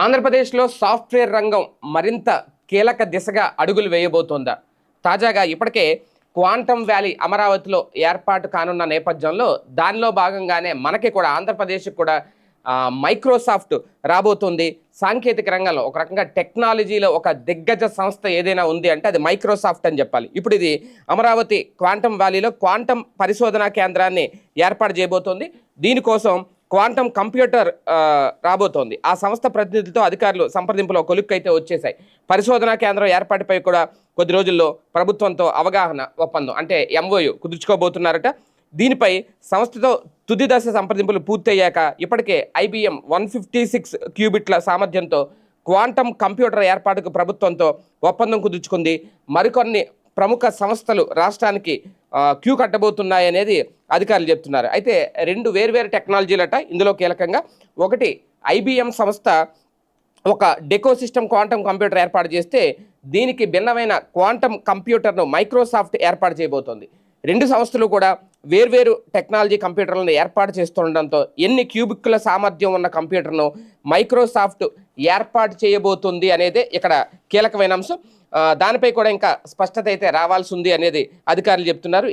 ఆంధ్రప్రదేశ్లో సాఫ్ట్వేర్ రంగం మరింత కీలక దిశగా అడుగులు వేయబోతోందా? తాజాగా ఇప్పటికే క్వాంటమ్ వ్యాలీ అమరావతిలో ఏర్పాటు కానున్న నేపథ్యంలో దానిలో భాగంగానే మనకి కూడా ఆంధ్రప్రదేశ్కి కూడా మైక్రోసాఫ్ట్ రాబోతుంది. సాంకేతిక రంగంలో ఒక రకంగా టెక్నాలజీలో ఒక దిగ్గజ సంస్థ ఏదైనా ఉంది అంటే అది మైక్రోసాఫ్ట్ అని చెప్పాలి. ఇప్పుడు ఇది అమరావతి క్వాంటమ్ వ్యాలీలో క్వాంటమ్ పరిశోధనా కేంద్రాన్ని ఏర్పాటు చేయబోతోంది. దీనికోసం క్వాంటమ్ కంప్యూటర్ రాబోతోంది. ఆ సంస్థ ప్రతినిధులతో అధికారులు సంప్రదింపులో కొలుక్కైతే వచ్చేసాయి. పరిశోధనా కేంద్రం ఏర్పాటుపై కూడా కొద్ది రోజుల్లో ప్రభుత్వంతో అవగాహన ఒప్పందం అంటే ఎంఓయు కుదుర్చుకోబోతున్నారట. దీనిపై సంస్థతో తుది దశ సంప్రదింపులు పూర్తయ్యాక ఇప్పటికే IBM 156 క్యూబిట్ల సామర్థ్యంతో క్వాంటమ్ కంప్యూటర్ ఏర్పాటుకు ప్రభుత్వంతో ఒప్పందం కుదుర్చుకుంది. మరికొన్ని ప్రముఖ సంస్థలు రాష్ట్రానికి క్యూ కట్టబోతున్నాయనేది అధికారులు చెప్తున్నారు. అయితే రెండు వేర్వేరు టెక్నాలజీలట ఇందులో కీలకంగా. ఒకటి, IBM సంస్థ ఒక డెకో సిస్టమ్ క్వాంటమ్ కంప్యూటర్ ఏర్పాటు చేస్తే దీనికి భిన్నమైన క్వాంటమ్ కంప్యూటర్ను మైక్రోసాఫ్ట్ ఏర్పాటు చేయబోతోంది. రెండు సంస్థలు కూడా వేర్వేరు టెక్నాలజీ కంప్యూటర్లను ఏర్పాటు చేస్తుండడంతో ఎన్ని క్యూబిక్ల సామర్థ్యం ఉన్న కంప్యూటర్ను మైక్రోసాఫ్ట్ ఏర్పాటు చేయబోతుంది అనేదే ఇక్కడ కీలకమైన అంశం. దానిపై కూడా ఇంకా స్పష్టత అయితే రావాల్సి ఉంది అనేది అధికారులు చెప్తున్నారు.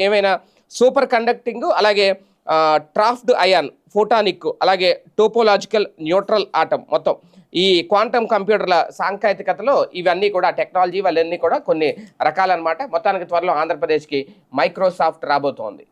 ఏమైనా సూపర్ కండక్టింగ్, అలాగే ట్రాఫ్డ్ అయాన్, ఫోటానిక్, అలాగే టోపోలాజికల్ న్యూట్రల్ ఆటం, మొత్తం ఈ క్వాంటమ్ కంప్యూటర్ల సాంకేతికతలో ఇవన్నీ కూడా టెక్నాలజీ వాళ్ళన్నీ కూడా కొన్ని రకాలన్నమాట. మొత్తానికి త్వరలో ఆంధ్రప్రదేశ్కి మైక్రోసాఫ్ట్ రాబోతోంది.